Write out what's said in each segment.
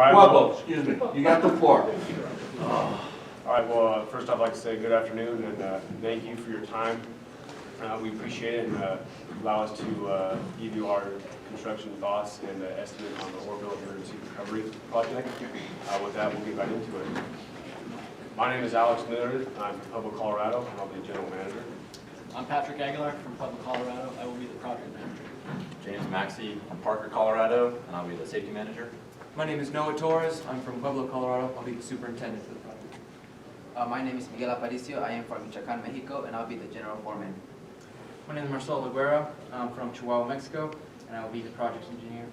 right, Pueblo, excuse me. You got the floor. All right, well, first I'd like to say good afternoon and thank you for your time. We appreciate it and allow us to give you our construction thoughts and estimate on the Orville Emergency Recovery Project. With that, we'll get right into it. My name is Alex Miller. I'm from Pueblo, Colorado, and I'll be the general manager. I'm Patrick Aguilar from Pueblo, Colorado. I will be the project manager. James Maxey from Parker, Colorado, and I'll be the safety manager. My name is Noah Torres. I'm from Pueblo, Colorado. I'll be the superintendent for the project. My name is Miguel Aparicio. I am from Michoacan, Mexico, and I'll be the general foreman. My name is Marcelo Aguera. I'm from Chihuahua, Mexico, and I will be the project engineer.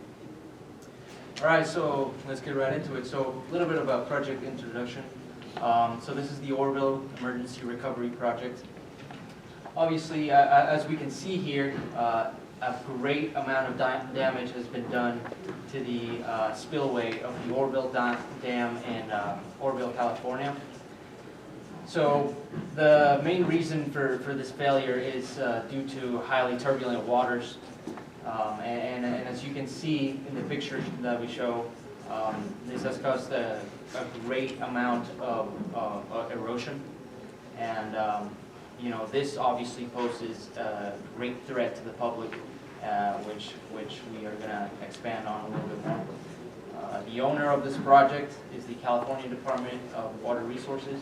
All right, so let's get right into it. So a little bit about project introduction. So this is the Orville Emergency Recovery Project. Obviously, as we can see here, a great amount of damage has been done to the spillway of the Orville Dam in Orville, California. So the main reason for this failure is due to highly turbulent waters. And as you can see in the picture that we show, this has caused a great amount of erosion. And you know, this obviously poses a great threat to the public, which we are going to expand on a little bit more. The owner of this project is the California Department of Water Resources.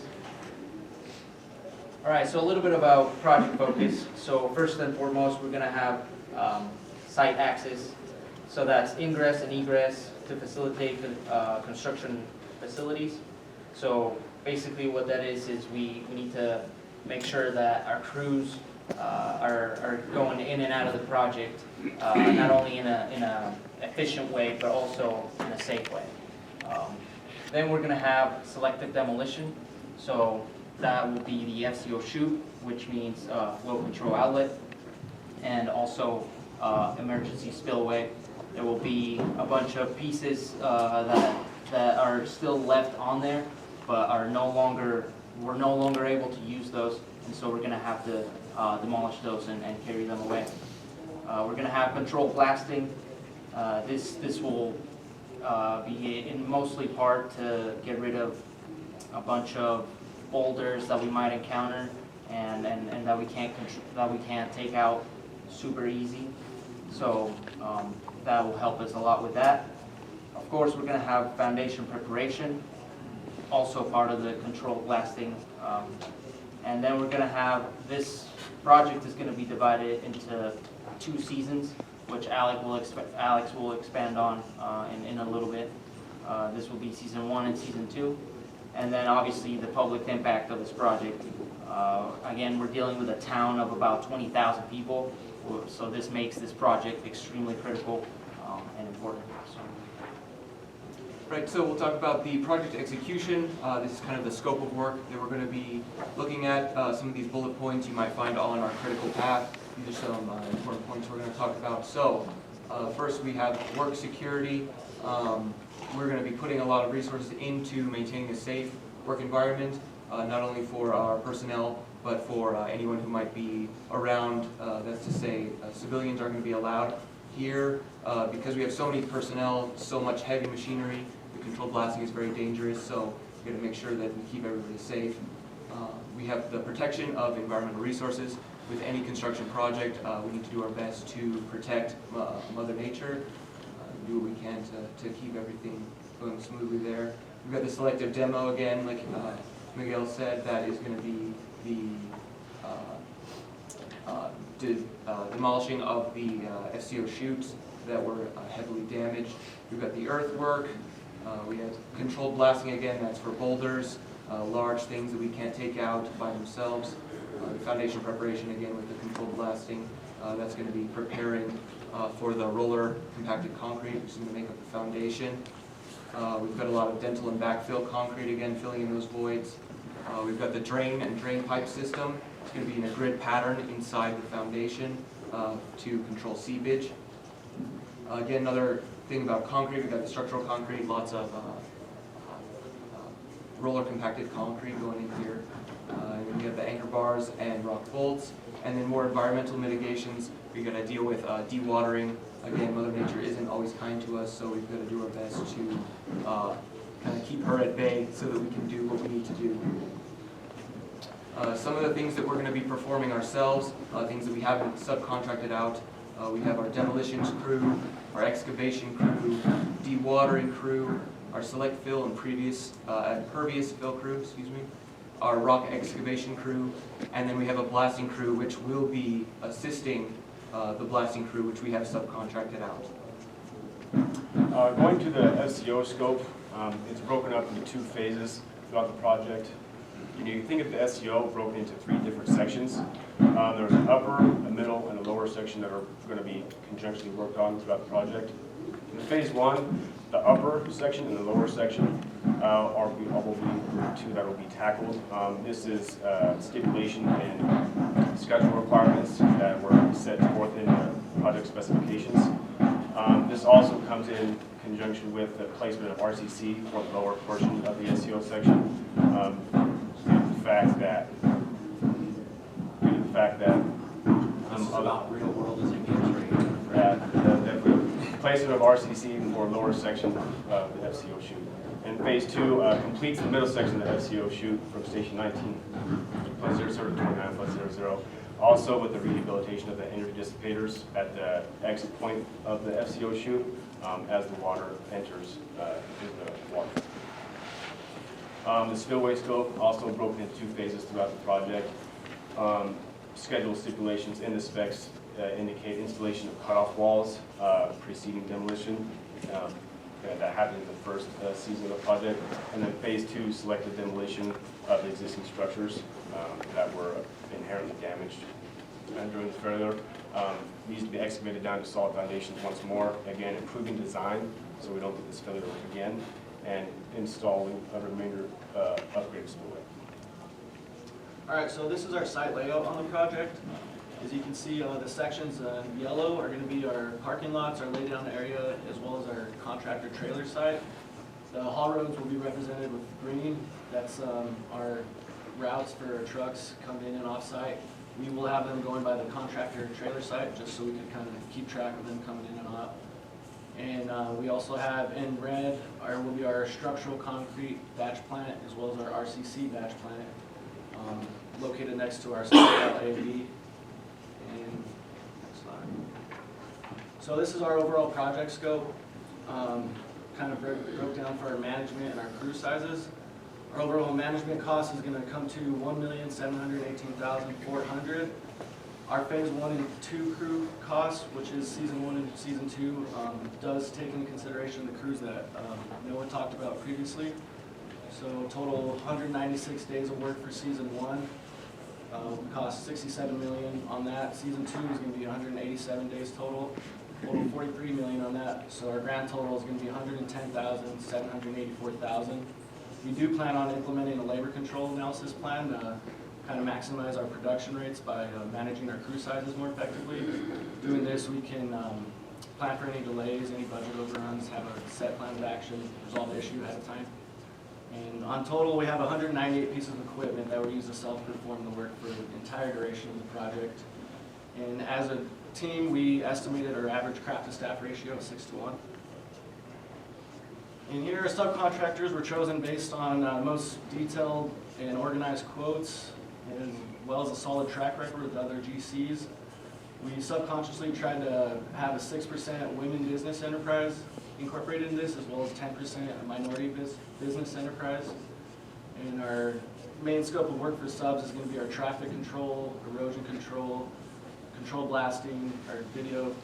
All right, so a little bit about project focus. So first and foremost, we're going to have site access. So that's ingress and egress to facilitate construction facilities. So basically what that is we need to make sure that our crews are going in and out of the project, not only in a efficient way, but also in a safe way. Then we're going to have selective demolition. So that will be the FCO chute, which means flow control outlet, and also emergency spillway. There will be a bunch of pieces that are still left on there, but we're no longer able to use those, and so we're going to have to demolish those and carry them away. We're going to have controlled blasting. This will be in mostly part to get rid of a bunch of boulders that we might encounter and that we can't take out super easy. So that will help us a lot with that. Of course, we're going to have foundation preparation, also part of the controlled blasting. And then we're going to have, this project is going to be divided into 2 seasons, which Alex will expand on in a little bit. This will be season 1 and season 2. And then obviously the public impact of this project. Again, we're dealing with a town of about 20,000 people, so this makes this project extremely critical and important. Right, so we'll talk about the project execution. This is kind of the scope of work that we're going to be looking at. Some of these bullet points you might find all in our critical path. These are some important points we're going to talk about. So first we have work security. We're going to be putting a lot of resources into maintaining a safe work environment, not only for our personnel, but for anyone who might be around. That's to say, civilians aren't going to be allowed here. Because we have so many personnel, so much heavy machinery, the controlled blasting is very dangerous, so we got to make sure that we keep everybody safe. We have the protection of environmental resources. With any construction project, we need to do our best to protect Mother Nature, do what we can to keep everything going smoothly there. We've got the selective demo again, like Miguel said, that is going to be the demolishing of the FCO chutes that were heavily damaged. We've got the earthwork. We have controlled blasting again, that's for boulders, large things that we can't take out by themselves. The foundation preparation again with the controlled blasting. That's going to be preparing for the roller compacted concrete, which is going to make up the foundation. We've got a lot of dental and backfill concrete, again filling in those voids. We've got the drain and drain pipe system. It's going to be in a grid pattern inside the foundation to control seepage. Again, another thing about concrete, we've got the structural concrete, lots of roller compacted concrete going in here. And we have the anchor bars and rock bolts. And then more environmental mitigations. We've got to deal with dewatering again, Mother Nature isn't always kind to us, so we've got to do our best to kind of keep her at bay so that we can do what we need to do. Some of the things that we're going to be performing ourselves, things that we haven't subcontracted out, we have our demolitions crew, our excavation crew, dewatering crew, our select fill and pervious fill crew, our rock excavation crew, and then we have a blasting crew which will be assisting the blasting crew which we have subcontracted out. Going to the SCO scope, it's broken up into 2 phases throughout the project. You think of the SCO broken into 3 different sections. There's an upper, a middle, and a lower section that are going to be conjunctly worked on throughout the project. In phase 1, the upper section and the lower section will be the 2 that will be tackled. This is stipulation and schedule requirements that were set forth in the project specifications. This also comes in conjunction with the placement of RCC for the lower portion of the SCO section. The fact that This is about real world as it gets right here. the placement of RCC for lower section of the FCO chute. And phase 2 completes the middle section of the FCO chute from station 19 plus 00 to 29 plus 00. Also with the rehabilitation of the energy dissipators at the exit point of the FCO chute as the water enters into the water. The spillway scope also broken into 2 phases throughout the project. Schedule stipulations in the specs indicate installation of cutoff walls preceding demolition. That happened in the first season of the project. And then phase 2 selected demolition of the existing structures that were inherently damaged during the failure. Needs to be excavated down to solid foundations once more. Again, improving design so we don't get this failure again. And installing a remainder upgraded spillway. All right, so this is our site layout on the project. As you can see, the sections in yellow are going to be our parking lots, our laydown area, as well as our contractor trailer site. The haul roads will be represented with green. That's our routes for trucks coming in and off site. We will have them going by the contractor trailer site just so we can kind of keep track of them coming in and out. And we also have in red will be our structural concrete batch plant as well as our RCC batch plant located next to our AV. And next slide. So this is our overall project scope. Kind of broke down for our management and our crew sizes. Our overall management cost is going to come to $1,718,400. Our phase 1 and 2 crew costs, which is season 1 and season 2, does take into consideration the crews that Noah talked about previously. So total 196 days of work for season 1, cost $67 million on that. Season 2 is going to be 187 days total, $43 million on that. So our grand total is going to be $110,784,000. We do plan on implementing a labor control analysis plan to kind of maximize our production rates by managing our crew sizes more effectively. Doing this, we can plan for any delays, any budget overruns, have a set plan of action, resolve the issue ahead of time. And on total, we have 198 pieces of equipment that we use to self-perform the work for the entire duration of the project. And as a team, we estimated our average craft to staff ratio of 6:1. And here, our subcontractors were chosen based on most detailed and organized quotes, as well as a solid track record with other GCs. We subconsciously tried to have a 6% women business enterprise incorporated in this, as well as 10% minority business enterprise. And our main scope of work for subs is going to be our traffic control, erosion control, control blasting, our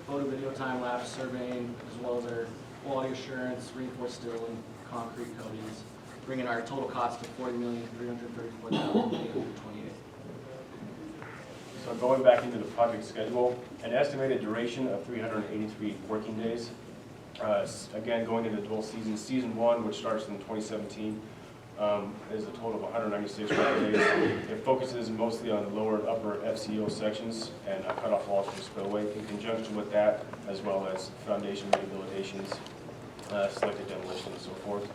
photo video time lapse surveying, as well as our quality assurance, reinforced steel and concrete coatings, bringing our total cost to $40,334,828. So going back into the project schedule, an estimated duration of 383 working days. Again, going into dual seasons. Season 1, which starts in 2017, is a total of 196 working days. It focuses mostly on the lower and upper FCO sections and cutoff walls for the spillway. In conjunction with that, as well as foundation rehabilitations, selected demolition, and so forth.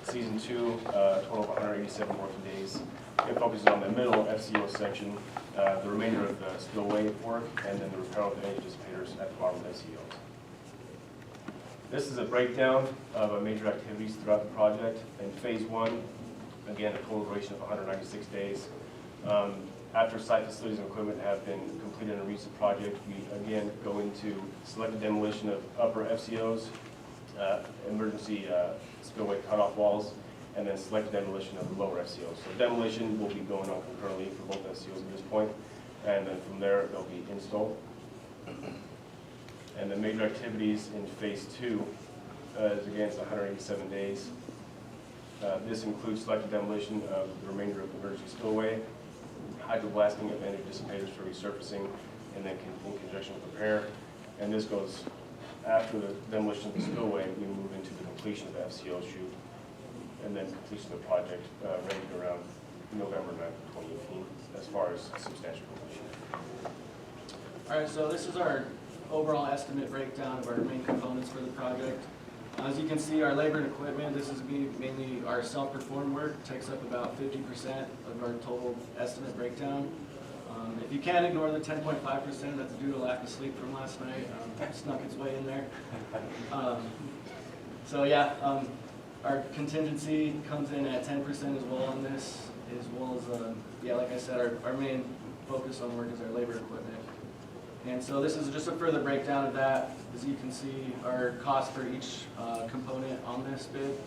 Season 2, total of 187 working days. It focuses on the middle FCO section, the remainder of the spillway work, and then the repair of the energy dissipators at the bottom of the FCO. This is a breakdown of major activities throughout the project. In phase 1, again, a total duration of 196 days. After site facilities and equipment have been completed in a recent project, we again go into selected demolition of upper FCOs, emergency spillway cutoff walls, and then selected demolition of the lower FCOs. So demolition will be going on concurrently for both FCOs at this point, and then from there they'll be installed. And the major activities in phase 2 is again it's 187 days. This includes selected demolition of the remainder of the emergency spillway, hydroblasting of any dissipators for resurfacing, and then in conjunction with repair. And this goes after the demolition of the spillway, we move into the completion of the FCO chute, and then completion of the project ranging around November 9th, 2018, as far as substantial completion. All right, so this is our overall estimate breakdown of our main components for the project. As you can see, our labor and equipment, this is mainly our self-performed work, takes up about 50% of our total estimate breakdown. If you can ignore the 10.5%, that's due to lack of sleep from last night. Snuck its way in there. So yeah, our contingency comes in at 10% as well on this, as well as, yeah, like I said, our main focus on work is our labor equipment. And so this is just a further breakdown of that. As you can see, our cost for each component on this bid,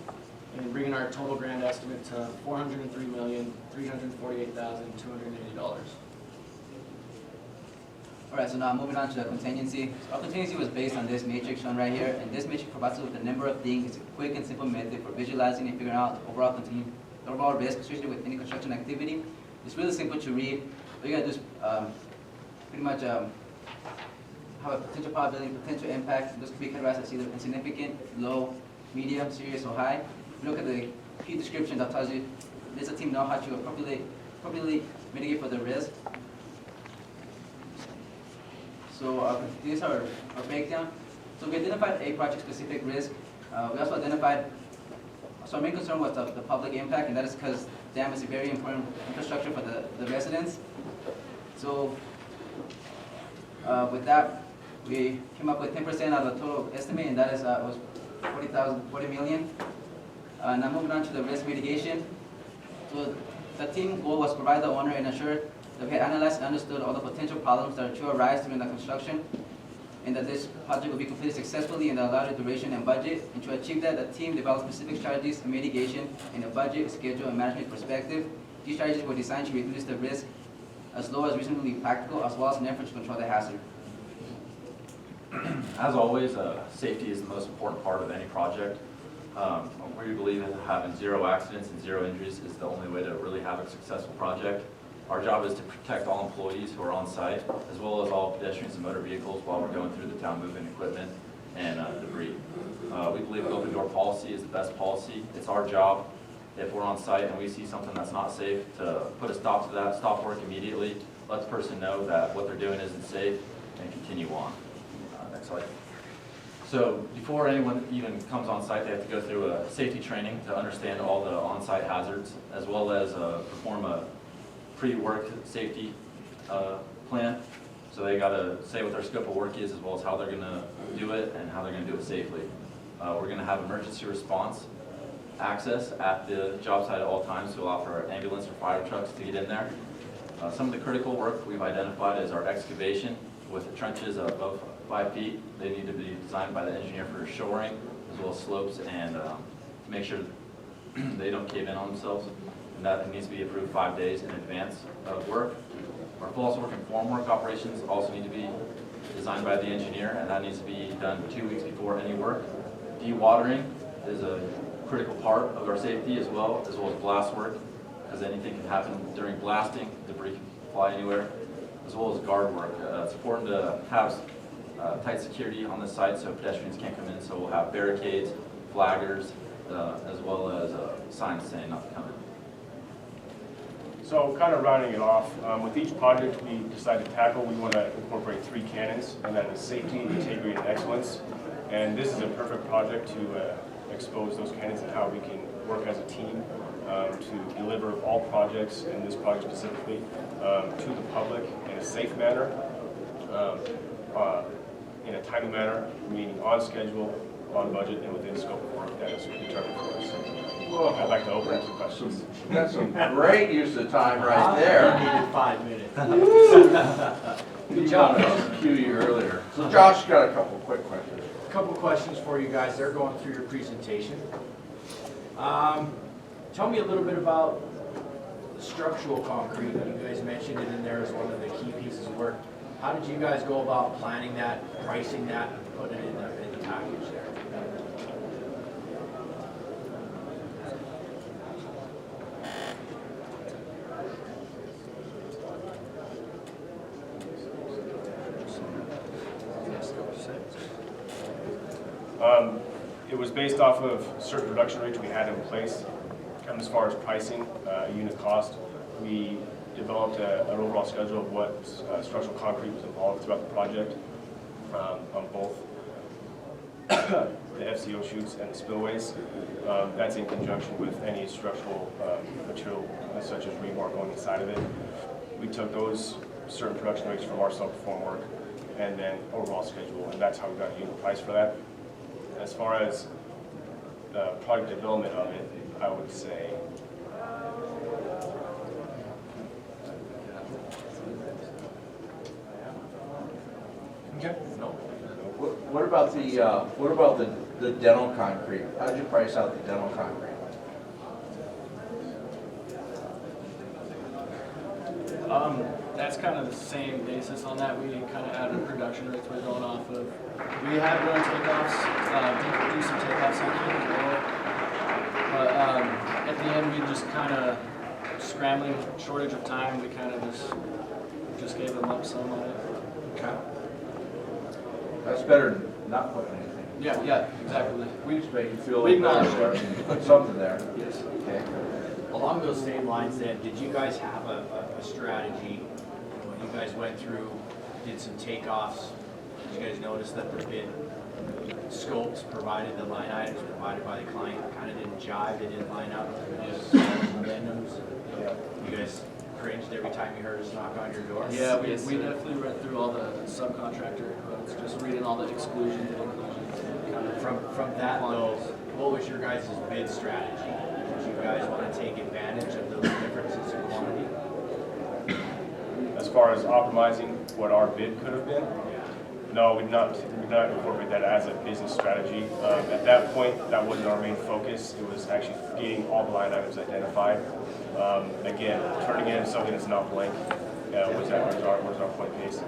and bringing our total grant estimate to $403,348,280. All right, so now moving on to the contingency. So our contingency was based on this matrix shown right here, and this matrix provides us with a number of things. It's a quick and simple method for visualizing and figuring out the overall risk associated with any construction activity. It's really simple to read. All you gotta do is pretty much have a potential probability, potential impact. Those could be categorized as either insignificant, low, medium, serious, or high. If you look at the key description that tells you, does the team know how to appropriately mitigate for the risk? So these are our breakdown. So we identified a project-specific risk. We also identified, so our main concern was the public impact, and that is because dam is a very important infrastructure for the residents. So with that, we came up with 10% of the total estimate, and that is was $40 million. Now moving on to the risk mitigation. So the team goal was to provide the owner and ensure that we had analyzed and understood all the potential problems that are to arise during the construction, and that this project will be completed successfully in the allotted duration and budget. And to achieve that, the team developed specific strategies for mitigation in a budget, schedule, and management perspective. These strategies were designed to reduce the risk as low as reasonably practical, as well as an effort to control the hazard. As always, safety is the most important part of any project. We believe that having 0 accidents and 0 injuries is the only way to really have a successful project. Our job is to protect all employees who are on site, as well as all pedestrians and motor vehicles while we're going through the town moving equipment and debris. We believe open door policy is the best policy. It's our job, if we're on site and we see something that's not safe, to put a stop to that, stop work immediately, let the person know that what they're doing isn't safe, and continue on. Next slide. So before anyone even comes on site, they have to go through a safety training to understand all the on-site hazards, as well as perform a pre-work safety plan. So they got to say what their scope of work is, as well as how they're going to do it and how they're going to do it safely. We're going to have emergency response access at the job site at all times to allow for ambulance or fire trucks to get in there. Some of the critical work we've identified is our excavation with the trenches above 5 feet. They need to be designed by the engineer for shoring, as well as slopes, and to make sure they don't cave in on themselves. And that needs to be approved 5 days in advance of work. Our false work and formwork operations also need to be designed by the engineer, and that needs to be done 2 weeks before any work. Dewatering is a critical part of our safety as well as blast work, because anything can happen during blasting, debris can fly anywhere, as well as guard work. It's important to have tight security on the site so pedestrians can't come in, so we'll have barricades, flaggers, as well as signs saying not to come in. So kind of rounding it off, with each project we decide to tackle, we want to incorporate 3 canons, and that is safety, integrity, and excellence. And this is a perfect project to expose those canons and how we can work as a team to deliver all projects, and this project specifically, to the public in a safe manner, in a timely manner, meaning on schedule, on budget and within scope of work that is determined for us. I'd like to open it to questions. That's some great use of time right there. Needed 5 minutes. Good job. Cue you earlier. So Josh got a couple quick questions. A couple questions for you guys. They're going through your presentation. Tell me a little bit about the structural concrete. You guys mentioned it in there as one of the key pieces of work. How did you guys go about planning that, pricing that, and putting it in the package there? It was based off of certain production rates we had in place. As far as pricing, unit cost, we developed an overall schedule of what structural concrete was involved throughout the project on both the FCO chutes and the spillways. That's in conjunction with any structural material such as rebar going inside of it. We took those certain production rates from our self-perform work and then overall schedule, and that's how we got a unit price for that. As far as the product development of it, I would say What about the dental concrete? How did you price out the dental concrete? That's kind of the same basis on that. We kind of added production rates we're going off of. We had run takeoffs, do some takeoffs on here as well. But at the end, we just kind of scrambling, shortage of time. We kind of just gave a lump sum on it. Okay. That's better than not putting anything. Yeah, exactly. We just make you feel We like acknowledge you put something there. Yes. Okay. Along those same lines then, did you guys have a strategy when you guys went through, did some takeoffs? Did you guys notice that the bid scopes provided, the line items provided by the client kind of didn't jive, they didn't line up? Just addendums? You guys cringed every time you heard us knock on your door? Yeah, we definitely read through all the subcontractor quotes, just reading all the exclusions and inclusions. Kind of From that though, what was your guys' bid strategy? Did you guys want to take advantage of those differences in quantity? as far as optimizing what our bid could have been, no, we did not incorporate that as a business strategy. At that point, that wasn't our main focus. It was actually getting all the line items identified. Again, turning in something that's not blank was our point base.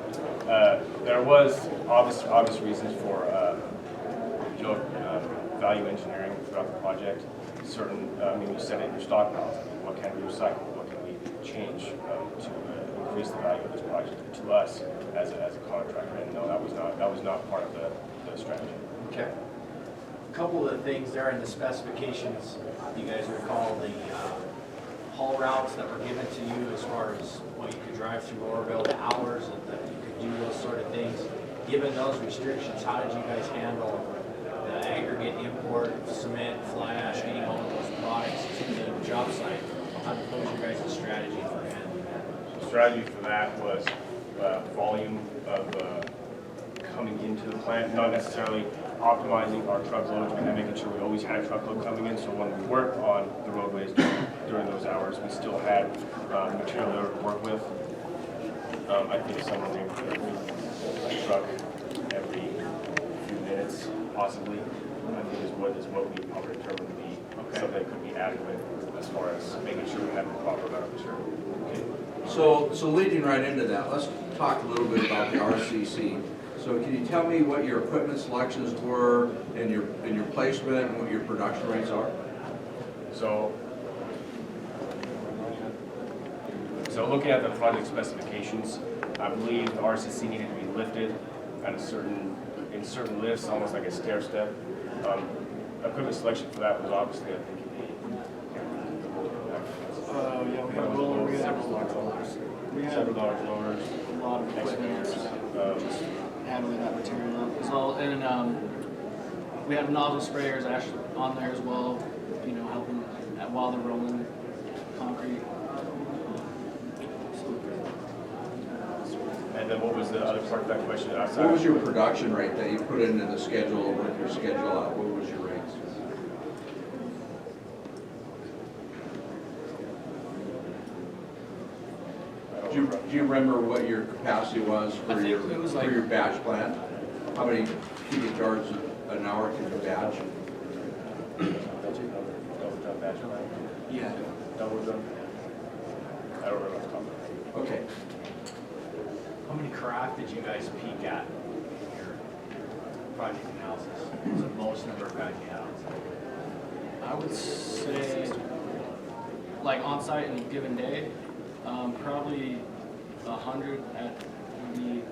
There was obvious reasons for value engineering throughout the project. Certain, you set it in your stockpiles. What can we recycle? What can we change to increase the value of this project to us as a contractor? And no, that was not part of the strategy. Okay. A couple of the things there in the specifications, you guys recall the haul routes that were given to you as far as what you could drive through Oroville, the hours that you could do those sort of things. Given those restrictions, how did you guys handle the aggregate import of cement, fly ash, getting all of those products to the job site? What was your guys' strategy for handling that? The strategy for that was volume of coming into the plant, not necessarily optimizing our truckloads and making sure we always had a truckload coming in. So when we worked on the roadways during those hours, we still had material there to work with. I think somewhere near a truck every few minutes, possibly. I think is what we probably determined to be something that could be adequate as far as making sure we have the proper amount of material. So leading right into that, let's talk a little bit about the RCC. So can you tell me what your equipment selections were and your placement and what your production rates are? So looking at the project specifications, I believe the RCC needed to be lifted at in certain lifts, almost like a stair step. Equipment selection for that was obviously, I think, yeah, we have rollers, several large rollers. We have several large loaders. a lot of equipment, just handling that material as well. And we have nozzle sprayers actually on there as well, helping while they're rolling concrete. And then what was the other part of that question outside? What was your production rate that you put into the schedule, work your schedule out? What was your rates? Do you remember what your capacity was I for think your, it was for like- your batch plant? How many cubic yards an hour can you batch? Double done batch line? Yeah. Double done? I don't remember off the top of my head. Okay. How many craft did you guys peak at in your project analysis? What's the most number of guys you have? I would say, like on-site in a given day, probably 100 would be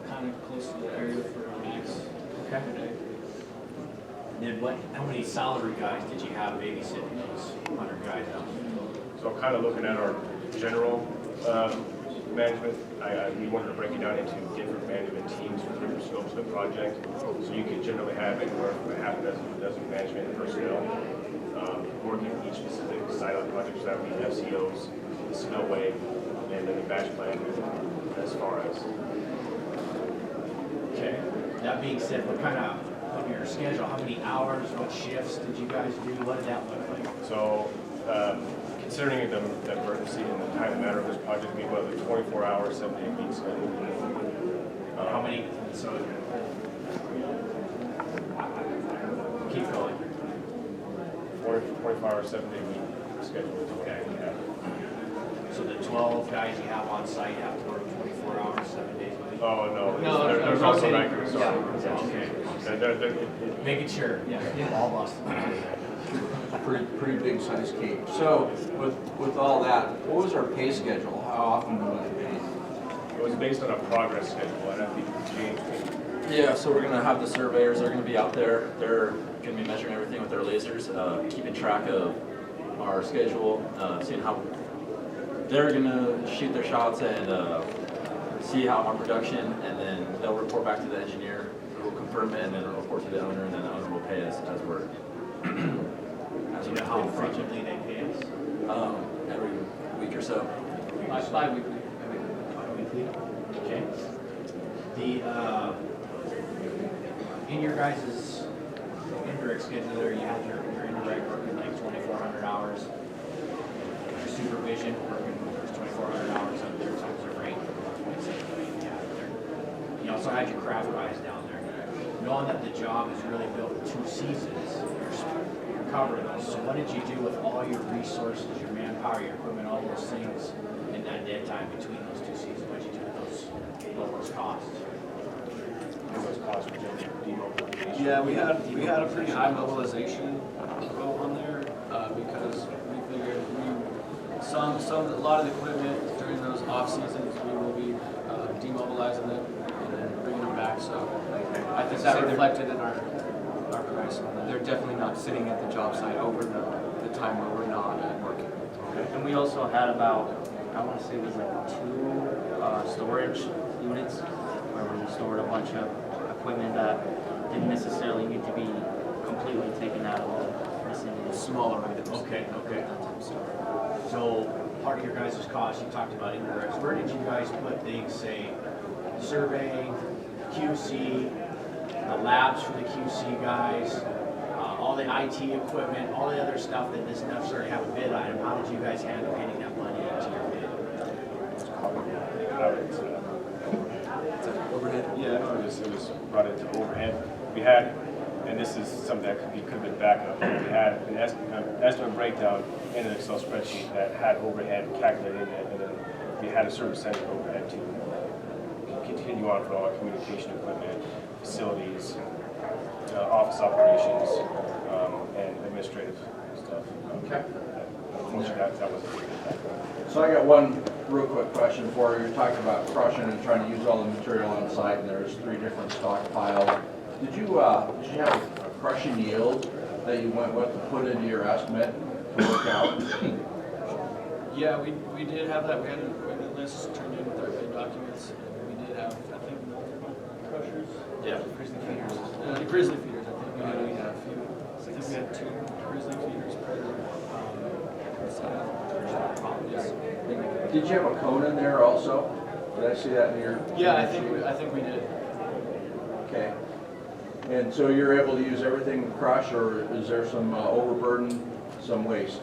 kind of close to the area for max per day. And then how many salary guys did you have babysitting those 100 guys out? So kind of looking at our general management, we wanted to break it down into different management teams for different scopes of the project. So you could generally have anywhere from a half a dozen to a dozen management personnel working each specific site on the project. So that would be FCOs, the spillway, and then the batch plant as far as. Okay. That being said, what kind of, on your schedule, how many hours, what shifts did you guys do? What did that look like? So considering the emergency and the time and matter of this project, we went with 24-hour, 7-day week schedule. How many, so, keep going. 24-hour, 7-day week schedule is what Okay. we have. So the 12 guys you have on site have to work 24 hours, 7 days a week? Oh, no, No, there's also rotating night crews. crews, sorry. Okay. They're- Making sure, yeah, all lost. Pretty big size cake. So with all that, what was our pay schedule? How often was it paid? It was based on a progress schedule, and I think it changed. Yeah, so we're gonna have the surveyors, they're gonna be out there, they're gonna be measuring everything with their lasers, keeping track of our schedule, seeing how they're gonna shoot their shots and see how our production, and then they'll report back to the engineer, who will confirm it, and then it'll report to the owner, and then the owner will pay us as we're Do you know how frequently they pay us? every week or so. Bi-weekly. Bi-weekly? Okay. In your guys' indirect schedule there, you had your indirect working like 2,400 hours. Your supervision working, there's 2,400 hours up there times the rate. You also had your craft guys down there. Knowing that the job is really built in 2 seasons, you're covering those. So what did you do with all your resources, your manpower, your equipment, all those things in that dead time between those 2 seasons? What did you do with those costs? Those costs were generally demobilization. Yeah, we had a pretty high mobilization vote on there because we figured a lot of the equipment during those off seasons we will be demobilizing them and then bringing them back. So I think that reflected in our price on that. They're definitely not sitting at the job site over the time where we're not working. And we also had about, I want to say it was like 2 storage units where we stored a bunch of equipment that didn't necessarily need to be completely taken out of the vicinity. Smaller items. Okay. That type of stuff. So part of your guys' costs, you talked about indirects. Where did you guys put things, say, surveying, QC, the labs for the QC guys, all the IT equipment, all the other stuff that doesn't necessarily have a bid item? How did you guys handle getting that money into your bid? Overhead? Yeah, it was brought into overhead. We had, and this is something that could have been backup, we had an estimate breakdown in an Excel spreadsheet that had overhead calculated in it, and then we had a certain percentage of overhead to continue on for all our communication equipment, facilities, office operations, and administrative stuff. Okay. Unfortunately, that wasn't really backup. So I got one real quick question for you. You're talking about crushing and trying to use all the material on site, and there's 3 different stockpiles. Did you have a crushing yield that you went with to put into your estimate to work out? Yeah, we did have that. We had a list turned in with our bid documents. We did have, I think, multiple crushers. Yeah. Grizzly feeders. Grizzly feeders, I think. We had a few. I think we had 2 grizzly feeders per site. Did you have a cone in there also? Did I see that in your? Yeah, I in think, your sheet? I think we did. Okay. And so you're able to use everything to crush, or is there some overburden, some waste?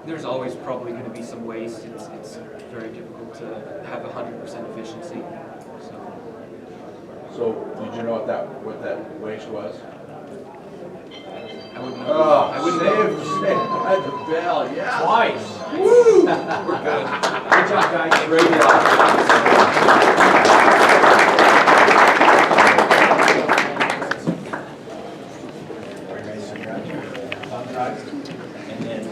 There's always probably going to be some waste. It's very difficult to have 100% efficiency. So did you know what that waste was? I wouldn't know. Oh, I wouldn't know. saved the bell, yeah. Twice. Woo! We're good. Good job, guys. Great And then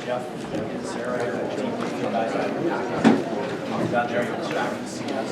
Jeff and Sarah, your team, you guys, I'm down there, you'll start to see us.